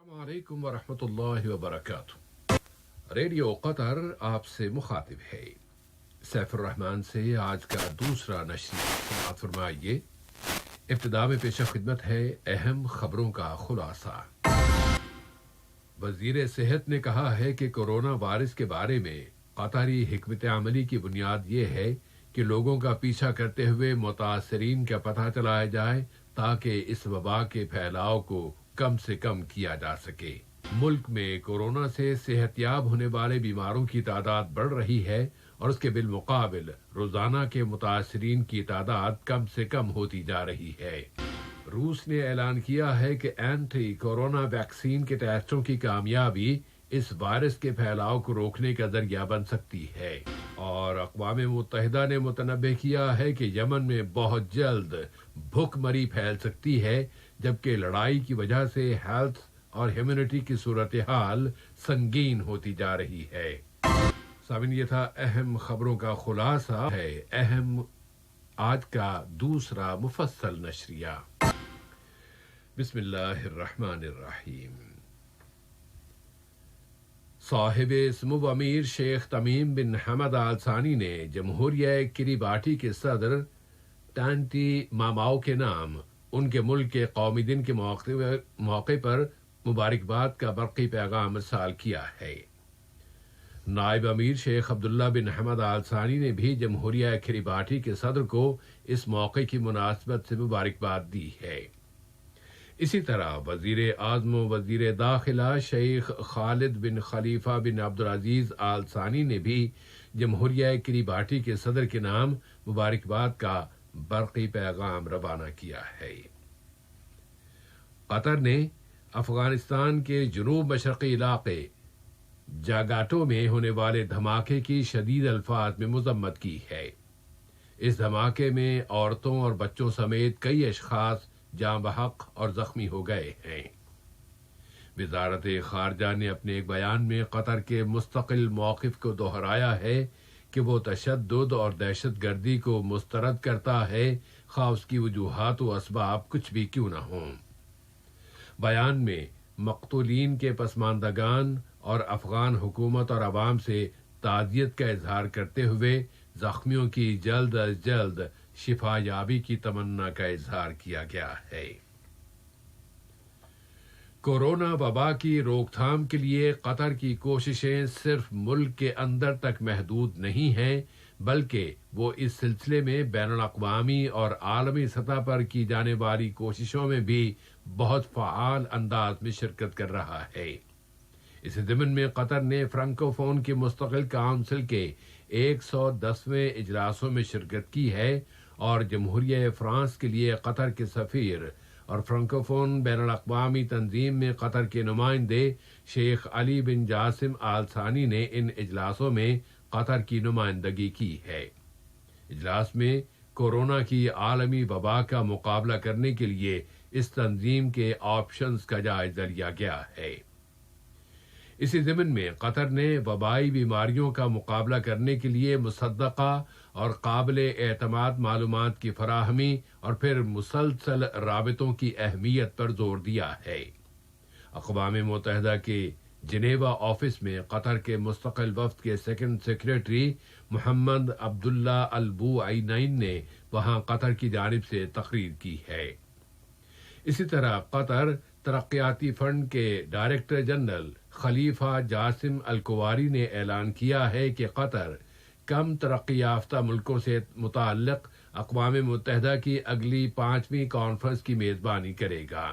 السلام علیکم ورحمۃ اللہ وبرکاتہ۔ ریڈیو قطر آپ سے مخاطب ہے۔ سیف الرحمان سے آج کا دوسرا نشریہ سماعت فرمائیے۔ ابتدا میں پیش خدمت ہے اہم خبروں کا خلاصہ۔ وزیر صحت نے کہا ہے کہ کورونا وائرس کے بارے میں قطری حکمت عملی کی بنیاد یہ ہے کہ لوگوں کا پیچھا کرتے ہوئے متاثرین کا پتہ چلایا جائے تاکہ اس وبا کے پھیلاؤ کو کم سے کم کیا جا سکے۔ ملک میں کورونا سے صحت یاب ہونے والے بیماروں کی تعداد بڑھ رہی ہے اور اس کے بالمقابل روزانہ کے متاثرین کی تعداد کم سے کم ہوتی جا رہی ہے۔ روس نے اعلان کیا ہے کہ اینٹی کورونا ویکسین کے ٹیسٹوں کی کامیابی اس وائرس کے پھیلاؤ کو روکنے کا ذریعہ بن سکتی ہے، اور اقوام متحدہ نے متنبہ کیا ہے کہ یمن میں بہت جلد بھوک مری پھیل سکتی ہے، جبکہ لڑائی کی وجہ سے ہیلتھ اور ہیومینٹی کی صورتحال سنگین ہوتی جا رہی ہے۔ سامعین، یہ تھا اہم خبروں کا خلاصہ ہے اہم آج کا دوسرا مفصل نشریہ۔ بسم اللہ الرحمن الرحیم۔ صاحب سمو امیر شیخ تمیم بن حمد آل ثانی نے جمہوریہ کریباٹی کے صدر ٹانٹی ماماؤ کے نام ان کے ملک کے قومی دن کے موقع پر مبارکباد کا برقی پیغام ارسال کیا ہے۔ نائب امیر شیخ عبداللہ بن حمد آل ثانی نے بھی جمہوریہ کریباٹی کے صدر کو اس موقع کی مناسبت سے مبارکباد دی ہے۔ اسی طرح وزیر اعظم و وزیر داخلہ شیخ خالد بن خلیفہ بن عبدالعزیز آل ثانی نے بھی جمہوریہ کریباٹی کے صدر کے نام مبارکباد کا برقی پیغام روانہ کیا ہے۔ قطر نے افغانستان کے جنوب مشرقی علاقے جاگاٹو میں ہونے والے دھماکے کی شدید الفاظ میں مذمت کی ہے۔ اس دھماکے میں عورتوں اور بچوں سمیت کئی اشخاص جاں بحق اور زخمی ہو گئے ہیں۔ وزارت خارجہ نے اپنے ایک بیان میں قطر کے مستقل موقف کو دہرایا ہے کہ وہ تشدد اور دہشت گردی کو مسترد کرتا ہے، خواہ اس کی وجوہات و اسباب کچھ بھی کیوں نہ ہوں۔ بیان میں مقتولین کے پسماندگان اور افغان حکومت اور عوام سے تعزیت کا اظہار کرتے ہوئے زخمیوں کی جلد از جلد شفا یابی کی تمنا کا اظہار کیا گیا ہے۔ کورونا وبا کی روک تھام کے لیے قطر کی کوششیں صرف ملک کے اندر تک محدود نہیں ہیں، بلکہ وہ اس سلسلے میں بین الاقوامی اور عالمی سطح پر کی جانے والی کوششوں میں بھی بہت فعال انداز میں شرکت کر رہا ہے۔ اس ضمن میں قطر نے فرانکو فون کی مستقل کونسل کے 110ویں اجلاسوں میں شرکت کی ہے اور جمہوریہ فرانس کے لیے قطر کے سفیر اور فرانکو فون بین الاقوامی تنظیم میں قطر کے نمائندے شیخ علی بن جاسم آل ثانی نے ان اجلاسوں میں قطر کی نمائندگی کی ہے۔ اجلاس میں کورونا کی عالمی وبا کا مقابلہ کرنے کے لیے اس تنظیم کے آپشنز کا جائزہ لیا گیا ہے۔ اسی ضمن میں قطر نے وبائی بیماریوں کا مقابلہ کرنے کے لیے مصدقہ اور قابل اعتماد معلومات کی فراہمی اور پھر مسلسل رابطوں کی اہمیت پر زور دیا ہے۔ اقوام متحدہ کے جنیوا آفس میں قطر کے مستقل وفد کے سیکنڈ سیکریٹری محمد عبداللہ البوعینین نے وہاں قطر کی جانب سے تقریر کی ہے۔ اسی طرح قطر ترقیاتی فنڈ کے ڈائریکٹر جنرل خلیفہ جاسم الکواری نے اعلان کیا ہے کہ قطر کم ترقی یافتہ ملکوں سے متعلق اقوام متحدہ کی اگلی 5ویں کانفرنس کی میزبانی کرے گا۔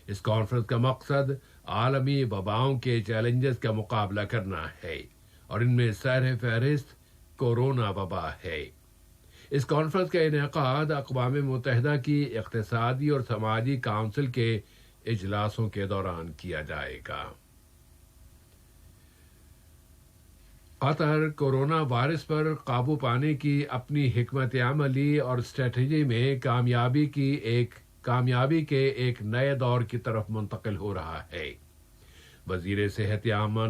اس کانفرنس کا مقصد عالمی وباؤں کے چیلنجز کا مقابلہ کرنا ہے اور ان میں سر فہرست کورونا وبا ہے۔ اس کانفرنس کا انعقاد اقوام متحدہ کی اقتصادی اور سماجی کونسل کے اجلاسوں کے دوران کیا جائے گا۔ قطر کورونا وائرس پر قابو پانے کی اپنی حکمت عملی اور اسٹریٹجی میں کامیابی کے ایک نئے دور کی طرف منتقل ہو رہا ہے۔ وزیر صحت عامہ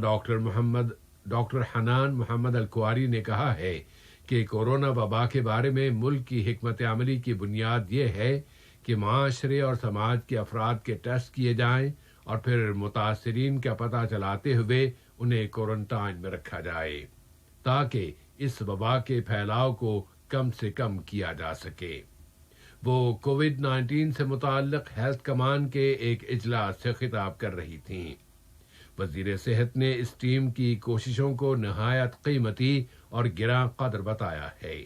ڈاکٹر حنان محمد الکواری نے کہا ہے کہ کورونا وبا کے بارے میں ملک کی حکمت عملی کی بنیاد یہ ہے کہ معاشرے اور سماج کے افراد کے ٹیسٹ کیے جائیں اور پھر متاثرین کا پتہ چلاتے ہوئے انہیں کوارنٹائن میں رکھا جائے تاکہ اس وبا کے پھیلاؤ کو کم سے کم کیا جا سکے۔ وہ کووڈ-19 سے متعلق ہیلتھ کمان کے ایک اجلاس سے خطاب کر رہی تھیں۔ وزیر صحت نے اس ٹیم کی کوششوں کو نہایت قیمتی اور گراں قدر بتایا ہے۔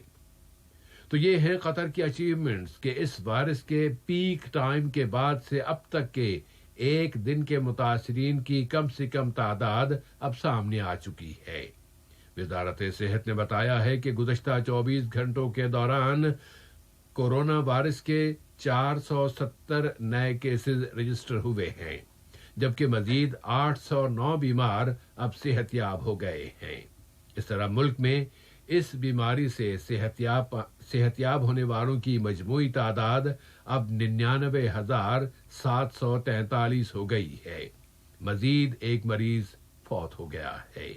تو یہ ہیں قطر کی اچیومنٹس کہ اس وائرس کے پیک ٹائم کے بعد سے اب تک کے ایک دن کے متاثرین کی کم سے کم تعداد اب سامنے آ چکی ہے۔ وزارت صحت نے بتایا ہے کہ گزشتہ 24 گھنٹوں کے دوران کورونا وائرس کے 470 نئے کیسز رجسٹر ہوئے ہیں، جبکہ مزید 809 بیمار اب صحت یاب ہو گئے ہیں۔ اس طرح ملک میں اس بیماری سے صحت یاب ہونے والوں کی مجموعی تعداد اب 99,743 ہو گئی ہے۔ مزید ایک مریض فوت ہو گیا ہے۔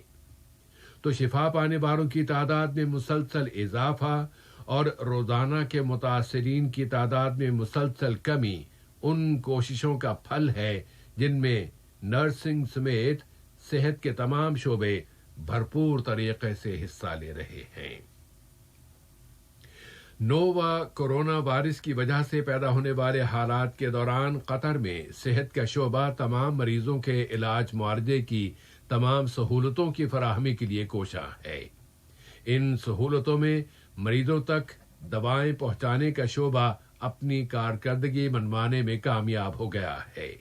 تو شفا پانے والوں کی تعداد میں مسلسل اضافہ اور روزانہ کے متاثرین کی تعداد میں مسلسل کمی ان کوششوں کا پھل ہے جن میں نرسنگ سمیت صحت کے تمام شعبے بھرپور طریقے سے حصہ لے رہے ہیں۔ نووا کورونا وائرس کی وجہ سے پیدا ہونے والے حالات کے دوران قطر میں صحت کا شعبہ تمام مریضوں کے علاج معالجے کی تمام سہولتوں کی فراہمی کے لیے کوشاں ہے۔ ان سہولتوں میں مریضوں تک دوائیں پہنچانے کا شعبہ اپنی کارکردگی منوانے میں کامیاب ہو گیا ہے۔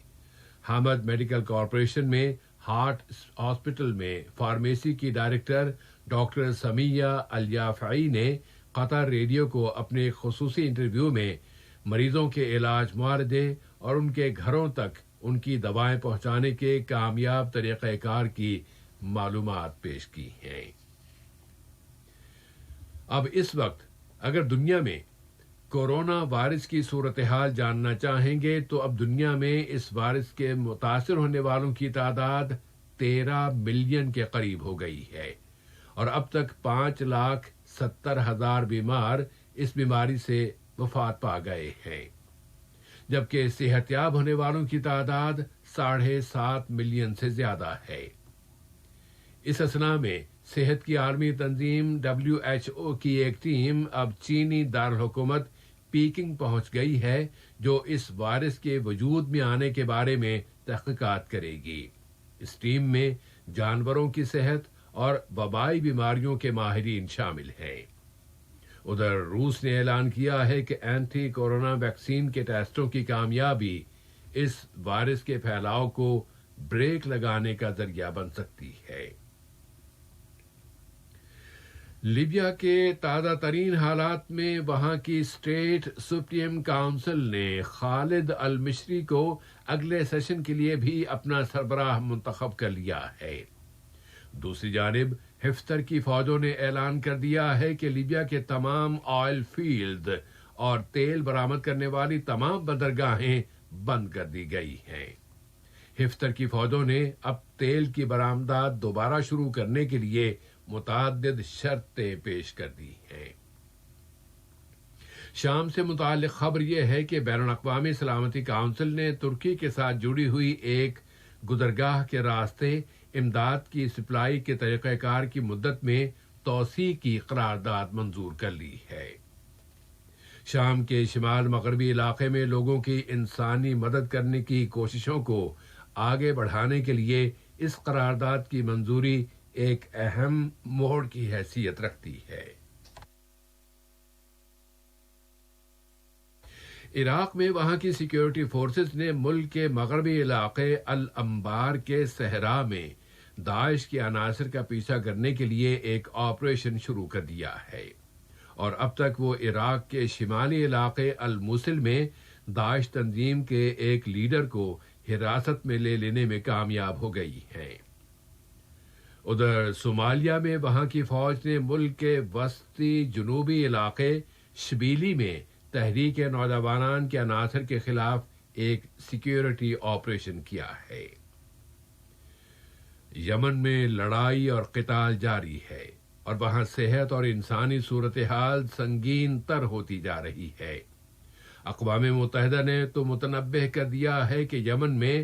حامد میڈیکل کارپوریشن میں ہارٹ ہاسپٹل میں فارمیسی کی ڈائریکٹر ڈاکٹر سمیہ الیافعی نے قطر ریڈیو کو اپنے خصوصی انٹرویو میں مریضوں کے علاج معالجے اور ان کے گھروں تک ان کی دوائیں پہنچانے کے کامیاب طریقہ کار کی معلومات پیش کی ہیں۔ اب اس وقت اگر دنیا میں کورونا وائرس کی صورتحال جاننا چاہیں گے تو اب دنیا میں اس وائرس کے متاثر ہونے والوں کی تعداد 13 ملین کے قریب ہو گئی ہے اور اب تک 5,70,000 بیمار اس بیماری سے وفات پا گئے ہیں، جبکہ صحت یاب ہونے والوں کی تعداد 7.5 ملین سے زیادہ ہے۔ اس اثنا میں صحت کی عالمی تنظیم WHO کی ایک ٹیم اب چینی دارالحکومت پیکنگ پہنچ گئی ہے جو اس وائرس کے وجود میں آنے کے بارے میں تحقیقات کرے گی۔ اس ٹیم میں جانوروں کی صحت اور وبائی بیماریوں کے ماہرین شامل ہیں۔ ادھر روس نے اعلان کیا ہے کہ اینٹی کورونا ویکسین کے ٹیسٹوں کی کامیابی اس وائرس کے پھیلاؤ کو بریک لگانے کا ذریعہ بن سکتی ہے۔ لیبیا کے تازہ ترین حالات میں وہاں کی اسٹیٹ سپریم کونسل نے خالد المشری کو اگلے سیشن کے لیے بھی اپنا سربراہ منتخب کر لیا ہے۔ دوسری جانب حفتر کی فوجوں نے اعلان کر دیا ہے کہ لیبیا کے تمام آئل فیلڈ اور تیل برآمد کرنے والی تمام بندرگاہیں بند کر دی گئی ہیں۔ حفتر کی فوجوں نے اب تیل کی برآمدات دوبارہ شروع کرنے کے لیے متعدد شرطیں پیش کر دی ہیں۔ شام سے متعلق خبر یہ ہے کہ بین الاقوامی سلامتی کونسل نے ترکی کے ساتھ جڑی ہوئی ایک گزرگاہ کے راستے امداد کی سپلائی کے طریقہ کار کی مدت میں توسیع کی قرارداد منظور کر لی ہے۔ شام کے شمال مغربی علاقے میں لوگوں کی انسانی مدد کرنے کی کوششوں کو آگے بڑھانے کے لیے اس قرارداد کی منظوری ایک اہم موڑ کی حیثیت رکھتی ہے۔ عراق میں وہاں کی سیکیورٹی فورسز نے ملک کے مغربی علاقے الانبار کے صحرا میں داعش کے عناصر کا پیچھا کرنے کے لیے ایک آپریشن شروع کر دیا ہے اور اب تک وہ عراق کے شمالی علاقے الموصل میں داعش تنظیم کے ایک لیڈر کو حراست میں لے لینے میں کامیاب ہو گئی ہیں۔ ادھر صومالیہ میں وہاں کی فوج نے ملک کے وسطی جنوبی علاقے شبیلی میں تحریک نوجوانان کے عناصر کے خلاف ایک سیکیورٹی آپریشن کیا ہے۔ یمن میں لڑائی اور قتال جاری ہے اور وہاں صحت اور انسانی صورتحال سنگین تر ہوتی جا رہی ہے۔ اقوام متحدہ نے تو متنبہ کر دیا ہے کہ یمن میں